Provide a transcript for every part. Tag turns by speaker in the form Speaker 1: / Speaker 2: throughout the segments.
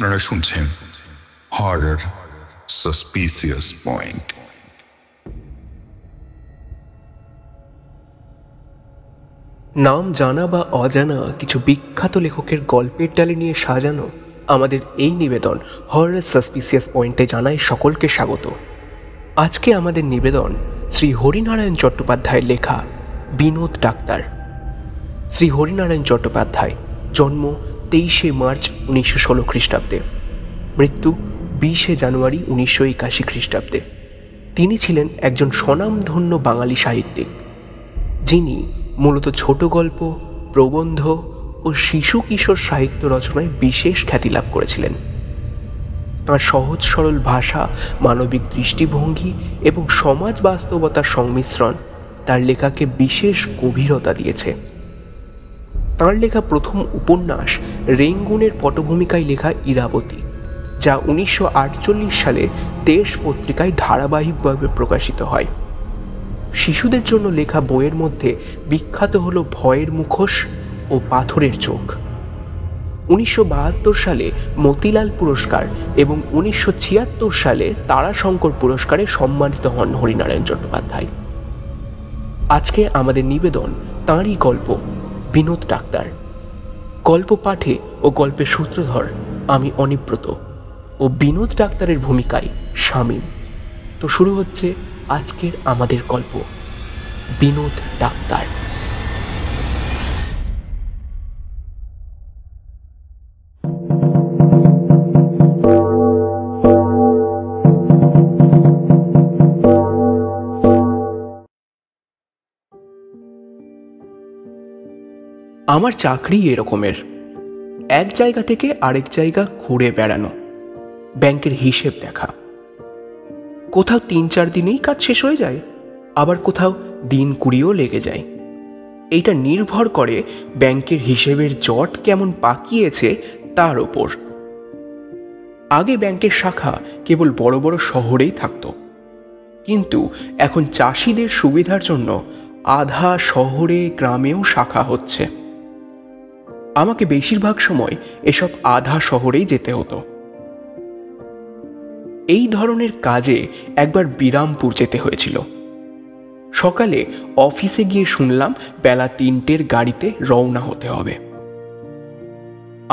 Speaker 1: আপনারা শুনছেন horror suspicious point.
Speaker 2: নাম জানা বা অজানা কিছু বিখ্যাত লেখকের গল্পের ডালি নিয়ে সাজানো আমাদের এই নিবেদন হরর সাসপিসিয়াস পয়েন্টে জানায় সকলকে স্বাগত। আজকে আমাদের নিবেদন শ্রী হরিনারায়ণ চট্টোপাধ্যায়ের লেখা বিনোদ ডাক্তার। শ্রী হরিনারায়ণ চট্টোপাধ্যায় জন্ম 23শে মার্চ 1916 খ্রিস্টাব্দে, মৃত্যু 20শে জানুয়ারি 1981 খ্রিস্টাব্দে। তিনি ছিলেন একজন স্বনামধন্য বাঙালি সাহিত্যিক, যিনি মূলত ছোট গল্প, প্রবন্ধ ও শিশু কিশোর সাহিত্য রচনায় বিশেষ খ্যাতি লাভ করেছিলেন। তাঁর সহজ সরল ভাষা, মানবিক দৃষ্টিভঙ্গি এবং সমাজ বাস্তবতার সংমিশ্রণ তার লেখাকে বিশেষ গভীরতা দিয়েছে। তাঁর লেখা প্রথম উপন্যাস রেঙ্গুনের পটভূমিকায় লেখা ইরাবতী, যা 1948 সালে দেশ পত্রিকায় ধারাবাহিকভাবে প্রকাশিত হয়। শিশুদের জন্য লেখা বইয়ের মধ্যে বিখ্যাত হল ভয়ের মুখোশ ও পাথরের চোখ। 1972 সালে মতিলাল পুরস্কার এবং 1976 সালে তারাশঙ্কর পুরস্কারে সম্মানিত হন হরিনারায়ণ চট্টোপাধ্যায়। আজকে আমাদের নিবেদন তাঁরই গল্প বিনোদ ডাক্তার। গল্প পাঠে ও গল্পের সূত্রধর আমি অনিব্রত ও বিনোদ ডাক্তারের ভূমিকায় শামীম। তো শুরু হচ্ছে আজকের আমাদের গল্প বিনোদ ডাক্তার। আমার চাকরি এরকমের, এক জায়গা থেকে আরেক জায়গা ঘুরে বেড়ানো, ব্যাংকের হিসেব দেখা। কোথাও 3-4 দিনেই কাজ শেষ হয়ে যায়, আবার কোথাও দিন 20ও লেগে যায়। এইটা নির্ভর করে ব্যাংকের হিসেবের জট কেমন পাকিয়েছে তার ওপর। আগে ব্যাংকের শাখা কেবল বড় বড় শহরেই থাকত, কিন্তু এখন চাষিদের সুবিধার জন্য আধা শহরে গ্রামেও শাখা হচ্ছে। আমাকে বেশিরভাগ সময় এসব আধা শহরেই যেতে হতো। এই ধরনের কাজে একবার বিরামপুর যেতে হয়েছিল। সকালে অফিসে গিয়ে শুনলাম বেলা 3টের গাড়িতে রওনা হতে হবে।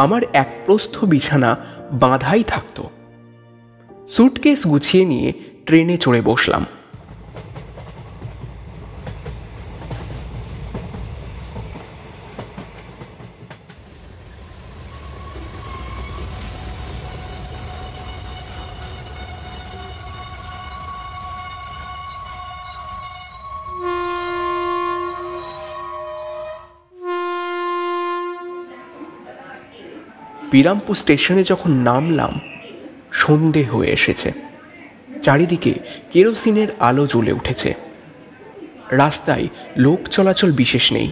Speaker 2: আমার এক প্রস্থ বিছানা বাঁধাই থাকতো। স্যুটকেস গুছিয়ে নিয়ে ট্রেনে চড়ে বসলাম। বিরামপুর স্টেশনে যখন নামলাম, সন্ধে হয়ে এসেছে। চারিদিকে কেরোসিনের আলো জ্বলে উঠেছে। রাস্তায় লোক চলাচল বিশেষ নেই।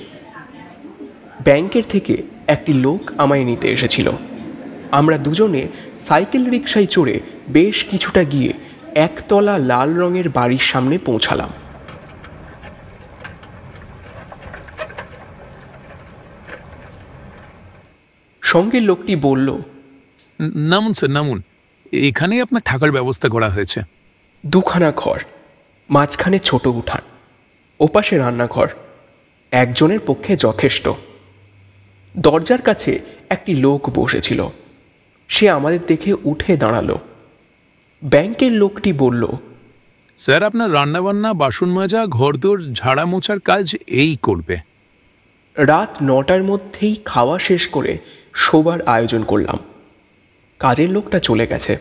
Speaker 2: ব্যাংকের থেকে একটি লোক আমায় নিতে এসেছিল। আমরা দুজনে সাইকেল রিকশায় চড়ে বেশ কিছুটা গিয়ে একতলা লাল রঙের বাড়ির সামনে পৌঁছালাম। সঙ্গে লোকটি বলল,
Speaker 3: নামুন স্যার, নামুন, এখানেই আপনার থাকার ব্যবস্থা করা হয়েছে।
Speaker 2: 2খানা ঘর, মাঝখানে ছোট উঠান, ওপাশে রান্নাঘর, একজনের পক্ষে যথেষ্ট। দরজার কাছে একটি লোক বসেছিল। সে আমাদের দেখে উঠে দাঁড়ালো। ব্যাংকের লোকটি বলল,
Speaker 3: স্যার, আপনার রান্নাবান্না, বাসন মাজা, ঘরদোর ঝাড়া মোছার কাজ এই করবে।
Speaker 2: রাত 9টার মধ্যেই খাওয়া শেষ করে শোবার আয়োজন করলাম। কাজের লোকটা চলে গেছে।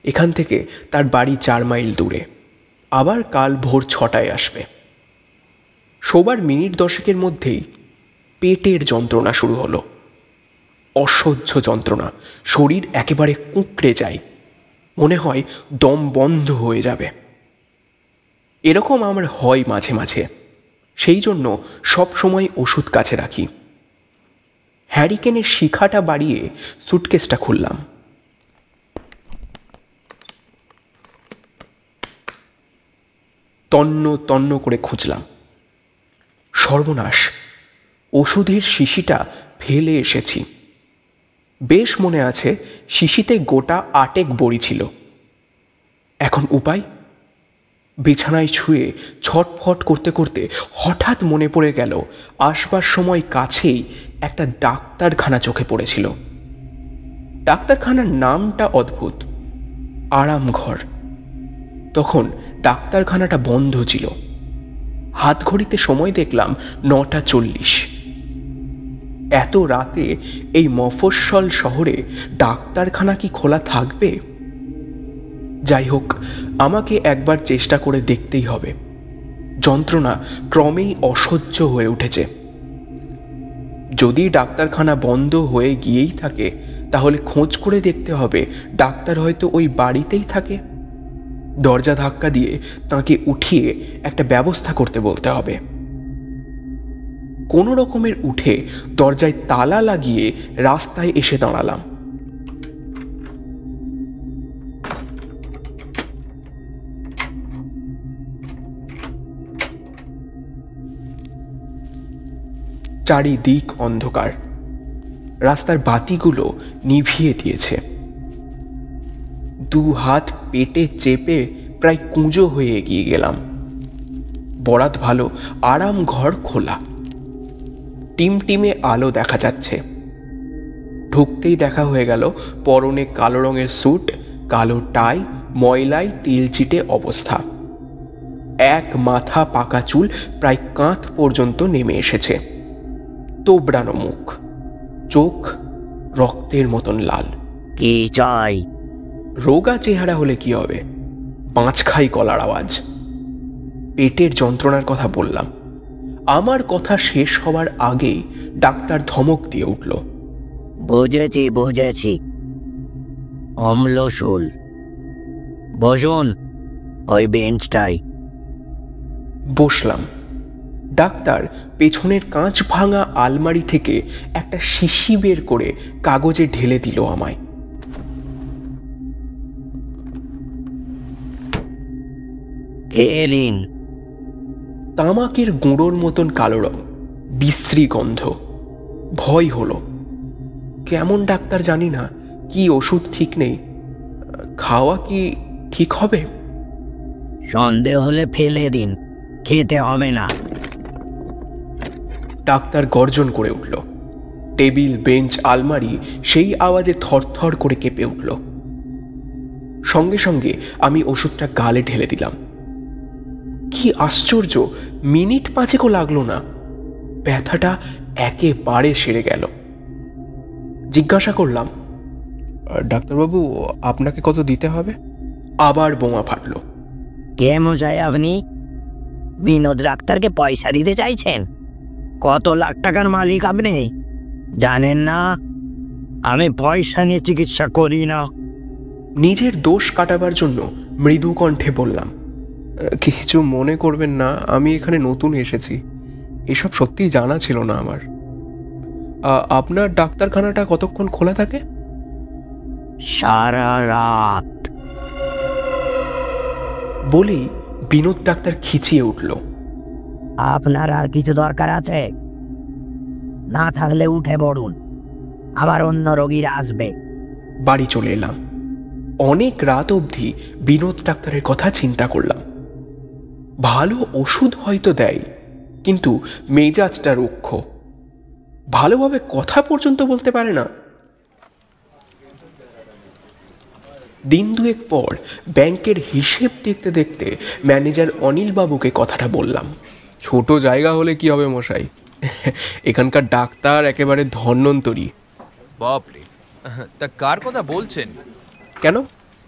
Speaker 2: এখান থেকে তার বাড়ি 4 মাইল দূরে। আবার কাল ভোর 6টায় আসবে। শোবার মিনিট 10-এর মধ্যেই পেটের যন্ত্রণা শুরু হলো। অসহ্য যন্ত্রণা, শরীর একেবারে কুঁকড়ে যায়, মনে হয় দম বন্ধ হয়ে যাবে। এরকম আমার হয় মাঝে মাঝে, সেই জন্য সব সময় ওষুধ কাছে রাখি। হ্যারিকেনের শিখাটা বাড়িয়ে সুটকেসটা খুললাম। তন্ন তন্ন করে খুঁজলাম। সর্বনাশ, ওষুধের শিশিটা ফেলে এসেছি। বেশ মনে আছে শিশিতে গোটা 8 বড়ি ছিল। এখন উপায়? বিছানায় ছুঁয়ে ছটফট করতে করতে হঠাৎ মনে পড়ে গেল আসবার সময় কাছেই একটা ডাক্তারখানা চোখে পড়েছিল। ডাক্তারখানার নামটা অদ্ভুত, আরামঘর। তখন ডাক্তারখানাটা বন্ধ ছিল। হাত ঘড়িতে সময় দেখলাম 9:40। এত রাতে এই মফস্বল শহরে ডাক্তারখানা কি খোলা থাকবে? যাই হোক, আমাকে একবার চেষ্টা করে দেখতেই হবে। যন্ত্রণা ক্রমেই অসহ্য হয়ে উঠেছে। যদি ডাক্তারখানা বন্ধ হয়ে গিয়েই থাকে তাহলে খোঁজ করে দেখতে হবে ডাক্তার হয়তো ওই বাড়িতেই থাকে। দরজা ধাক্কা দিয়ে তাকে উঠিয়ে একটা ব্যবস্থা করতে বলতে হবে। কোনো রকমের উঠে দরজায় তালা লাগিয়ে রাস্তায় এসে দাঁড়ালাম। চারিদিক অন্ধকার। রাস্তার বাতিগুলো নিভিয়ে দিয়েছে। 2 হাত পেটে চেপে প্রায় কুঁজো হয়ে এগিয়ে গেলাম। বরাত ভালো, আরাম ঘর খোলা। টিমটিমে আলো দেখা যাচ্ছে। ঢুকতেই দেখা হয়ে গেল পরনে কালো রঙের স্যুট, কালো টাই, ময়লায় তিলচিটে অবস্থা। এক মাথা পাকা চুল প্রায় কাঁধ পর্যন্ত নেমে এসেছে। তোবড়ানো মুখ, চোখ রক্তের মতন লাল।
Speaker 4: কি চাই?
Speaker 2: রোগা চেহারা হলে কি হবে, 5 খাই গলার আওয়াজ। পেটের যন্ত্রণার কথা বললাম। আমার কথা শেষ হবার আগেই ডাক্তার ধমক দিয়ে উঠল।
Speaker 4: বুঝেছি বুঝেছি, অম্লশূল। বসুন ওই বেঞ্চটাই।
Speaker 2: বসলাম। ডাক্তার পেছনের কাঁচ ভাঙা আলমারি থেকে একটা শিশি বের করে কাগজে ঢেলে দিল আমায়।
Speaker 4: খেয়ে নিন।
Speaker 2: তামাকের গুঁড়োর মতন কালো রং, বিশ্রী গন্ধ। ভয় হলো। কেমন ডাক্তার জানি না, কি ওষুধ ঠিক নেই। খাওয়া কি ঠিক হবে?
Speaker 4: সন্দেহ হলে ফেলে দিন, খেতে হবে না।
Speaker 2: ডাক্তার গর্জন করে উঠল। টেবিল, বেঞ্চ, আলমারি সেই আওয়াজে থরথর করে কেঁপে উঠল। সঙ্গে সঙ্গে আমি ওষুধটা গালে ঢেলে দিলাম। কি আশ্চর্য, মিনিট 5 লাগলো না, ব্যথাটা একেবারে সেরে গেল। জিজ্ঞাসা করলাম, ডাক্তারবাবু আপনাকে কত দিতে হবে? আবার বোমা ফাটল।
Speaker 4: কে মশাই আপনি? বিনোদ ডাক্তারকে পয়সা দিতে চাইছেন? কত লাখ টাকার মালিক আপনি, জানেন না? আমি পয়সা নিয়ে চিকিৎসা করি না।
Speaker 2: নিজের দোষ কাটাবার জন্য মৃদু কণ্ঠে বললাম, কিছু মনে করবেন না, আমি এখানে নতুন এসেছি, এসব সত্যিই জানা ছিল না আমার। আপনার ডাক্তারখানাটা কতক্ষণ খোলা থাকে?
Speaker 4: সারা রাত।
Speaker 2: বলেই বিনোদ ডাক্তার খিচিয়ে উঠল।
Speaker 4: আপনার আর কিছু দরকার আছে? না থাকলে উঠে পড়ুন, আবার অন্য রোগীরা আসবে।
Speaker 2: বাড়ি চলে এলাম। অনেক রাত অবধি বিনোদ ডাক্তারের কথা চিন্তা করলাম। ভালো ওষুধ হয়তো দেয়, কিন্তু মেজাজটা রুক্ষ, ভালোভাবে কথা পর্যন্ত বলতে পারে না। দিন 2 পর ব্যাংকের হিসেব দেখতে দেখতে ম্যানেজার অনিল বাবুকে কথাটা বললাম। ছোট জায়গা হলে কি হবে মশাই, এখানকার ডাক্তার একেবারে ধন্বন্তরী।
Speaker 5: বাপরে, তা কার কথা বলছেন?
Speaker 2: কেন,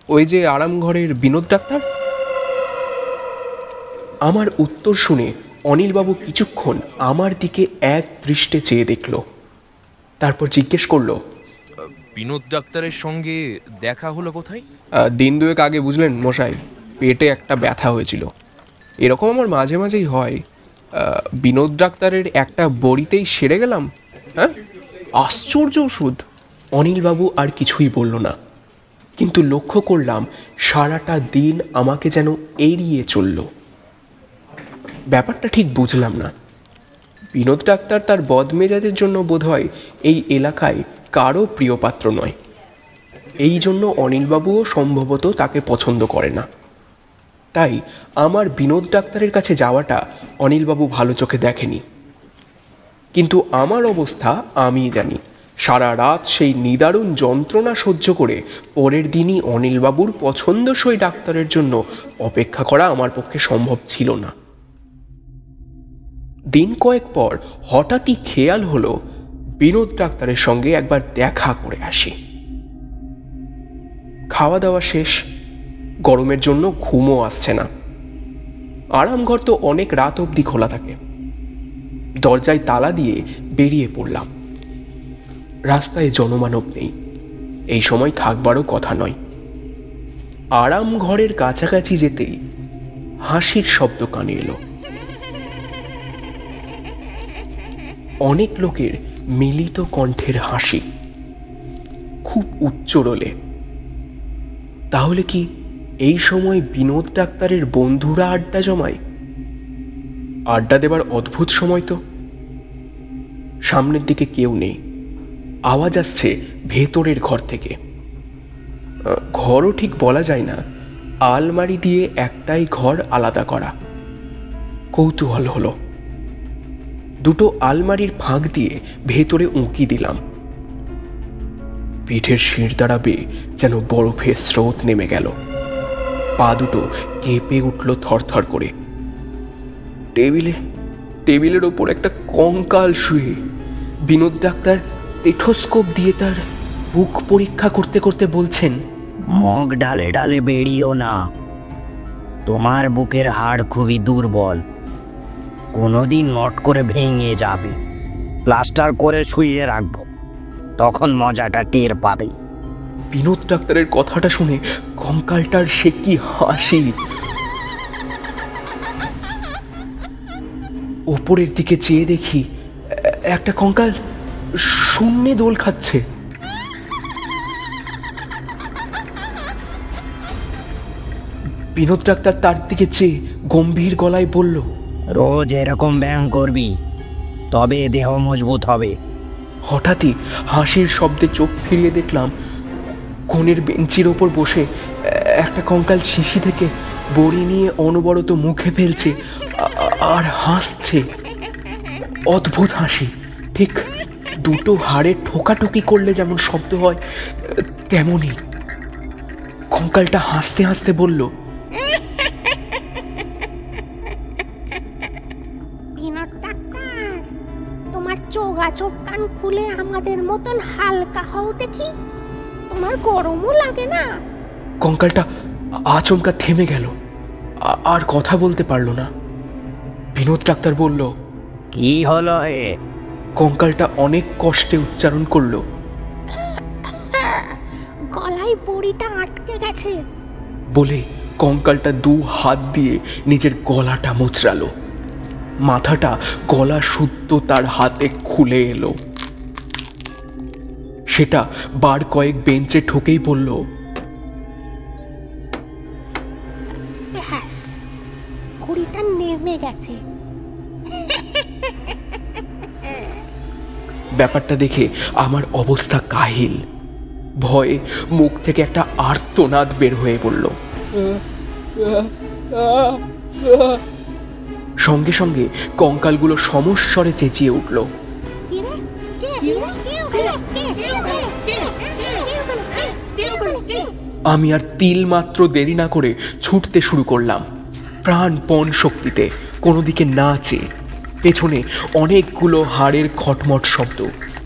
Speaker 2: ওই যে আরামঘরের বিনোদ ডাক্তার। আমার উত্তর শুনে অনিলবাবু কিছুক্ষণ আমার দিকে এক দৃষ্টে চেয়ে দেখল, তারপর জিজ্ঞেস করলো,
Speaker 5: বিনোদ ডাক্তারের সঙ্গে দেখা হলো কোথায়?
Speaker 2: দিন 2 আগে বুঝলেন মশাই, পেটে একটা ব্যথা হয়েছিল। এরকম আমার মাঝে মাঝেই হয়। বিনোদ ডাক্তারের একটা বড়িতেই সেরে গেলাম। হ্যাঁ, আশ্চর্য ওষুধ। অনিলবাবু আর কিছুই বলল না, কিন্তু লক্ষ্য করলাম সারাটা দিন আমাকে যেন এড়িয়ে চলল। ব্যাপারটা ঠিক বুঝলাম না। বিনোদ ডাক্তার তার বদমেজাজের জন্য বোধহয় এই এলাকায় কারও প্রিয় পাত্র নয়। এই জন্য অনিলবাবুও সম্ভবত তাকে পছন্দ করে না। তাই আমার বিনোদ ডাক্তারের কাছে যাওয়াটা অনিলবাবু ভালো চোখে দেখেনি। কিন্তু আমার অবস্থা আমিই জানি। সারা রাত সেই নিদারুণ যন্ত্রণা সহ্য করে পরের দিনই অনিলবাবুর পছন্দসই ডাক্তারের জন্য অপেক্ষা করা আমার পক্ষে সম্ভব ছিল না। দিন কয়েক পর হঠাৎই খেয়াল হলো বিনোদ ডাক্তারের সঙ্গে একবার দেখা করে আসি। খাওয়া দাওয়া শেষ, গরমের জন্য ঘুমও আসছে না। আরামঘর তো অনেক রাত অবধি খোলা থাকে। দরজায় তালা দিয়ে বেরিয়ে পড়লাম। রাস্তায় জনমানব নেই, এই সময় থাকবারও কথা নয়। আরাম ঘরের কাছাকাছি যেতেই হাসির শব্দ কানে এলো। অনেক লোকের মিলিত কণ্ঠের হাসি, খুব উচ্চ রোলে। তাহলে কি এই সময় বিনোদ ডাক্তারের বন্ধুরা আড্ডা জমায়? আড্ডা দেবার অদ্ভুত সময় তো। সামনের দিকে কেউ নেই, আওয়াজ আসছে ভেতরের ঘর থেকে। ঘরও ঠিক বলা যায় না, আলমারি দিয়ে একটাই ঘর আলাদা করা। কৌতূহল হলো, দুটো আলমারির ফাঁক দিয়ে ভেতরে উঁকি দিলাম। পিঠের শিরদাঁড়া বেয়ে যেন বরফের স্রোত নেমে গেল। পা দুটো কেঁপে উঠল থরথর করে। টেবিলের ওপর একটা কঙ্কাল শুয়ে বিনোদ ডাক্তার স্টেথোস্কোপ দিয়ে তার বুক পরীক্ষা করতে করতে বলছেন,
Speaker 4: মুখ ডালে ডালে বেরিও না, তোমার বুকের হাড় খুবই দুর্বল, কোনোদিন মট করে ভেঙে যাবে। প্লাস্টার করে শুইয়ে রাখবো, তখন মজাটা টের পাবে।
Speaker 2: বিনোদ ডাক্তারের কথাটা শুনে কঙ্কালটার সে কি হাসি। ওপরের দিকে চেয়ে দেখি একটা কঙ্কাল শূন্যে দোল খাচ্ছে। বিনোদ ডাক্তার তার দিকে চেয়ে গম্ভীর গলায় বলল,
Speaker 4: রোজ এরকম ব্যায়াম করবি, তবে দেহ মজবুত হবে।
Speaker 2: হঠাৎই হাসির শব্দে চোখ ফিরিয়ে দেখলাম কোণের বেঞ্চির ওপর বসে একটা কঙ্কাল শিশি থেকে বড়ি নিয়ে অনবরত মুখে ফেলছে আর হাসছে। অদ্ভুত হাসি, ঠিক দুটো হাড়ে ঠোকাঠুকি করলে যেমন শব্দ হয় তেমনই। কঙ্কালটা হাসতে হাসতে বলল,
Speaker 6: বিনোদ ডাক্তার, তোমার চোগা চোখ কান খুলে আমাদের মতন হালকা হও দেখি, তোমার গরমও লাগে না।
Speaker 2: কঙ্কালটা আচমকা থেমে গেল, আর কথা বলতে পারল না। বিনোদ ডাক্তার বলল,
Speaker 4: কি হলো এ?
Speaker 2: কঙ্কালটা অনেক কষ্টে উচ্চারণ করলো,
Speaker 6: গলায় বড়িটা আটকে গেছে।
Speaker 2: বলে কঙ্কালটা দু হাত দিয়ে নিজের গলাটা মোচড়ালো। মাথাটা গলা শুদ্ধ তার হাতে খুলে এলো। সেটা বার কয়েক বেঞ্চে ঠোকেই বলল,
Speaker 6: ব্যাস, ঘড়িটা নেমে গেছে।
Speaker 2: ব্যাপারটা দেখে আমার অবস্থা কাহিল। ভয়ে মুখ থেকে একটা আর্তনাদ বের হয়ে পড়ল। সঙ্গে সঙ্গে কঙ্কালগুলো সমস্বরে চেঁচিয়ে উঠল। আমি আর তিল মাত্র দেরি না করে ছুটতে শুরু করলাম, প্রাণপণ শক্তিতে, কোনো দিকে না চেয়ে। পেছনে অনেকগুলো হাড়ের খটমট শব্দ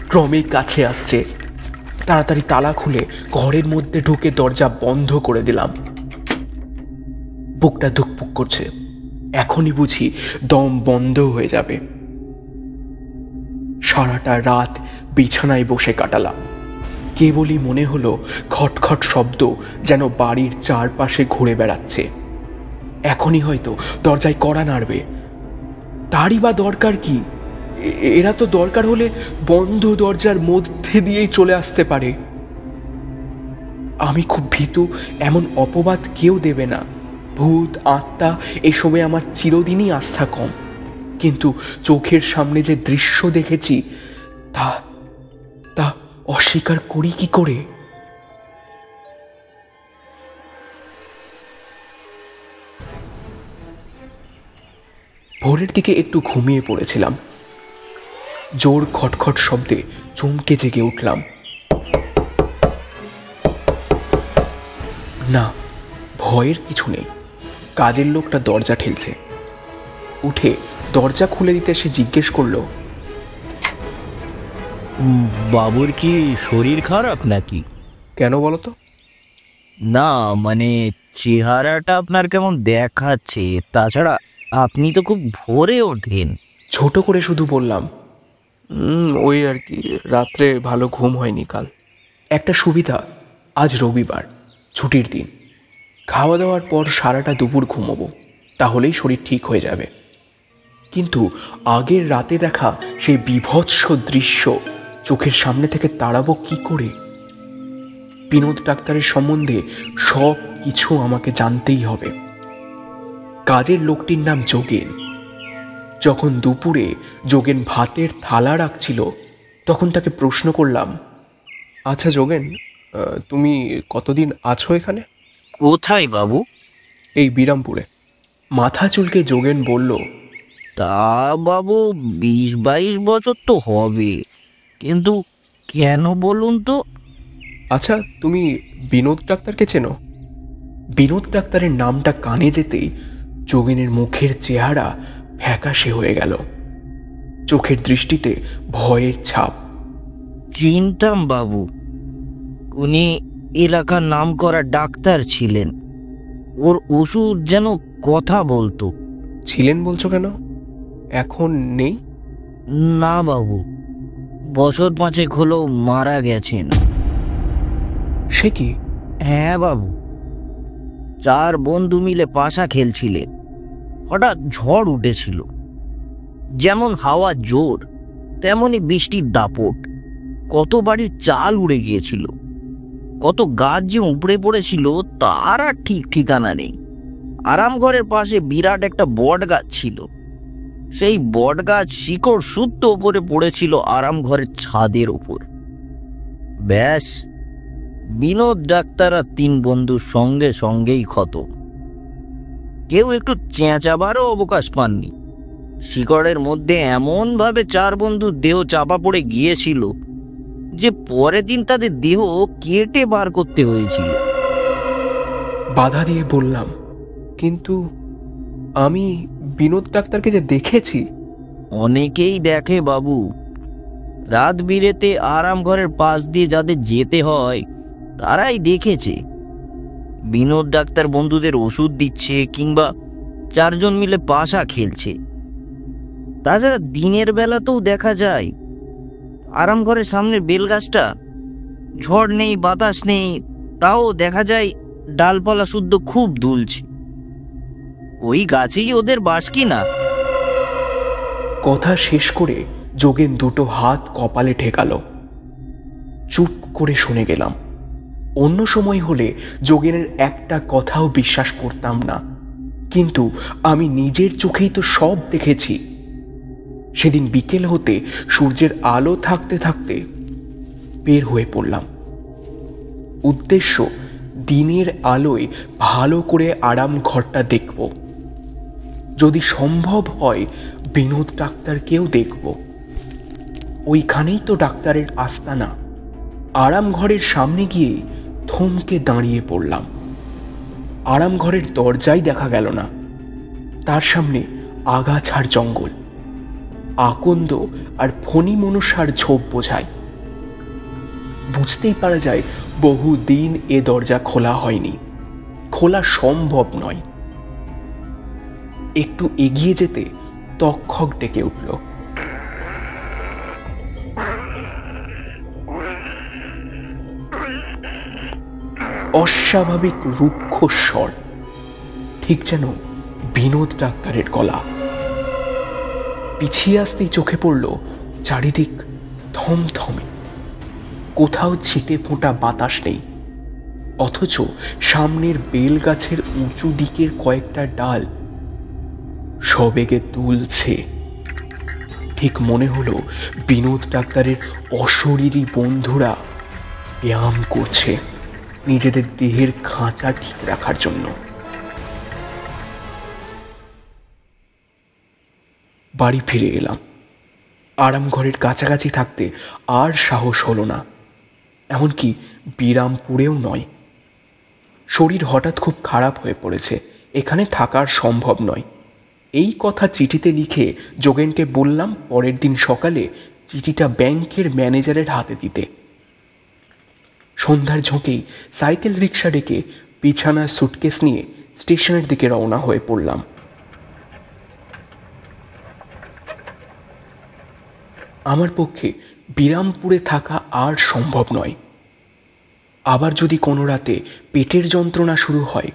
Speaker 2: ক্রমেই কাছে আসছে। তাড়াতাড়ি তালা খুলে ঘরের মধ্যে ঢুকে দরজা বন্ধ করে দিলাম। বুকটা ধুকপুক করছে, এখনই বুঝি দম বন্ধ হয়ে যাবে। সারাটা রাত বিছানায় বসে কাটালাম। কেবলই মনে হলো খটখট শব্দ যেন বাড়ির চারপাশে ঘুরে বেড়াচ্ছে। এখনই হয়তো দরজায় কড়া নাড়বে। তারই বা দরকার কি? এরা তো দরকার হলে বন্ধ দরজার মধ্যে দিয়েই চলে আসতে পারে। আমি খুব ভীতু, এমন অপবাদ কেউ দেবে না। ভূত আত্মা এসবে আমার চিরদিনই আস্থা কম, কিন্তু চোখের সামনে যে দৃশ্য দেখেছি তা অস্বীকার করি কি করে? ভোরের দিকে একটু ঘুমিয়ে পড়েছিলাম। জোর খটখট শব্দে চমকে জেগে উঠলাম। না, ভয়ের কিছু নেই। কাজের লোকটা দরজা ঠেলছে। উঠে দরজা খুলে দিতে সে জিজ্ঞেস করলো,
Speaker 4: বাবুর কি শরীর খারাপ নাকি?
Speaker 2: কেন বলো তো?
Speaker 4: না মানে চেহারাটা আপনার কেমন দেখাচ্ছে, তাছাড়া আপনি তো খুব ভোরে ওঠেন।
Speaker 2: ছোট করে শুধু বললাম, ওই আর কি, রাত্রে ভালো ঘুম হয়নি কাল। একটা সুবিধা, আজ রবিবার, ছুটির দিন। খাওয়া দাওয়ার পর সারাটা দুপুর ঘুমোবো, তাহলেই শরীর ঠিক হয়ে যাবে। কিন্তু আগের রাতে দেখা সেই বীভৎস দৃশ্য চোখের সামনে থেকে তাড়াবো কি করে? বিনোদ ডাক্তারের সম্বন্ধে সব কিছু আমাকে জানতেই হবে। কাজের লোকটির নাম যোগেন। যখন দুপুরে যোগেন ভাতের থালা রাখছিল, তখন তাকে প্রশ্ন করলাম, আচ্ছা যোগেন, তুমি কতদিন আছো এখানে?
Speaker 4: কোথায় বাবু?
Speaker 2: এই বিরামপুরে। মাথা চুলকে যোগেন বলল,
Speaker 4: তা বাবু 20-22 বছর তো হবে, কিন্তু কেন বলুন তো?
Speaker 2: আচ্ছা, তুমি বিনোদ ডাক্তারকে চেনো? বিনোদ ডাক্তারের নামটা কানে যেতেই যোগেনের মুখের চেহারা ফ্যাকাশে হয়ে গেল। চোখের দৃষ্টিতে ভয়ের ছাপ।
Speaker 4: চিনতাম বাবু, উনি এলাকার নামকরা ডাক্তার ছিলেন। ওর ওষুধ যেন কথা বলতো।
Speaker 2: ছিলেন বলছো কেন? এখন নেই?
Speaker 4: না বাবু, বছর 5 হলো মারা গেছেন।
Speaker 2: সে কি?
Speaker 4: হ্যাঁ বাবু, 4 বন্ধু মিলে পাশা খেলছিলেন। হঠাৎ ঝড় উঠেছিল। যেমন হাওয়া জোর, তেমনি বৃষ্টির দাপট। কত বাড়ির চাল উড়ে গিয়েছিল, কত গাছ যে উপড়ে পড়েছিল তার আর ঠিক ঠিকানা নেই। আরাম ঘরের পাশে বিরাট একটা বট গাছ ছিল। সেই বট গাছ শিকড় সুদ্ধ ওপরে পড়েছিল আরাম ঘরের ছাদের ওপর। ব্যাস, বিনোদ ডাক্তার আর 3 বন্ধু সঙ্গে সঙ্গেই ক্ষত। কেউ একটু চেঁচাবারও অবকাশ পাননি। শিকড়ের মধ্যে এমনভাবে 4 বন্ধুর দেহ চাপা পড়ে গিয়েছিল যে পরের দিন তাদের দেহ কেটে বার করতে হয়েছিল।
Speaker 2: বাধা দিয়ে বললাম, কিন্তু আমি বিনোদ ডাক্তারকে যে দেখেছি।
Speaker 4: অনেকেই দেখে বাবু, রাত বিরেতে আরাম ঘরের পাশ দিয়ে যাদের যেতে হয় তারাই দেখেছে। বিনোদ ডাক্তার বন্ধুদের ওষুধ দিচ্ছে, কিংবা 4 জন মিলে পাশা খেলছে। তাছাড়া দিনের বেলাতেও দেখা যায় আরাম ঘরের সামনের বেলগাছটা, ঝড় নেই বাতাস নেই, তাও দেখা যায় ডালপালা শুদ্ধ খুব দুলছে। ওই গাছেই ওদের বাস কিনা।
Speaker 2: কথা শেষ করে যোগেন দুটো হাত কপালে ঠেকালো। চুপ করে শুনে গেলাম। অন্য সময় হলে যোগেনের একটা কথাও বিশ্বাস করতাম না, কিন্তু আমি নিজের চোখেই তো সব দেখেছি। সেদিন বিকেল হতে সূর্যের আলো থাকতে থাকতে বের হয়ে পড়লাম। উদ্দেশ্য, দিনের আলোয় ভালো করে আরাম ঘরটা দেখব। যদি সম্ভব হয় বিনোদ ডাক্তারকেও দেখব। ওইখানেই তো ডাক্তারের আস্তানা। আরাম ঘরের সামনে গিয়ে থমকে দাঁড়িয়ে পড়লাম। আরাম ঘরের দরজাই দেখা গেল না। তার সামনে আগাছার জঙ্গল, আকন্দ আর ফণি মনসার ঝোপ বোঝায়। বুঝতেই পারা যায় বহুদিন এ দরজা খোলা হয়নি, খোলা সম্ভব নয়। একটু এগিয়ে যেতে তক্ষক ডেকে উঠল। অস্বাভাবিক রুক্ষ স্বর, ঠিক যেন বিনোদ ডাক্তারের গলা। পিছিয়ে আসতেই চোখে পড়ল চারিদিক থমথমে। কোথাও ছিটে ফোঁটা বাতাস নেই, অথচ সামনের বেল গাছের উঁচু দিকের কয়েকটা ডাল সবেগে দুলছে। ঠিক মনে হলো বিনোদ ডাক্তারের অশরীরী বন্ধুরা ব্যায়াম করছে নিজেদের দেহের খাঁচা ঠিক রাখার জন্য। বাড়ি ফিরে এলাম। আরাম ঘরের কাছাকাছি থাকতে আর সাহস হলো না, এমনকি বিরামপুরেও নয়। শরীর হঠাৎ খুব খারাপ হয়ে পড়েছে, এখানে থাকার সম্ভব নয়। এই কথা চিঠিতে লিখে যোগেনকে বললাম পরের দিন সকালে চিঠিটা ব্যাংকের ম্যানেজারের হাতে দিতে। সন্ধ্যার ঝোঁকেই সাইকেল রিক্সা ডেকে বিছানার সুটকেস নিয়ে স্টেশনের দিকে রওনা হয়ে পড়লাম। আমার পক্ষে বিরামপুরে থাকা আর সম্ভব নয়। আবার যদি কোনো রাতে পেটের যন্ত্রণা শুরু হয়,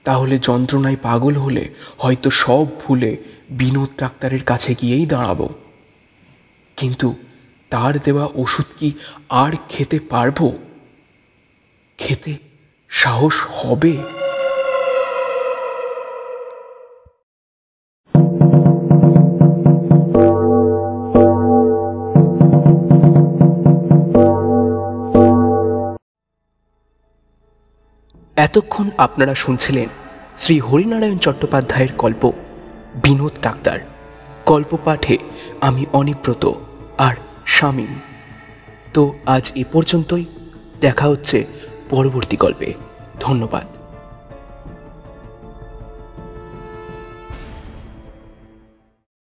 Speaker 2: তাহলে যন্ত্রণায় পাগল হলে হয়তো সব ভুলে বিনোদ ডাক্তারের কাছে গিয়েই দাঁড়াবো। কিন্তু তার দেওয়া ওষুধ কি আর খেতে পারবো? খেতে সাহস হবে? এতক্ষণ আপনারা শুনছিলেন শ্রী হরিনারায়ণ চট্টোপাধ্যায়ের গল্প বিনোদ ডাক্তার। গল্প পাঠে আমি অনিব্রত আর শামীম। তো আজ এ পর্যন্তই, দেখা হচ্ছে পরবর্তী গল্পে। ধন্যবাদ।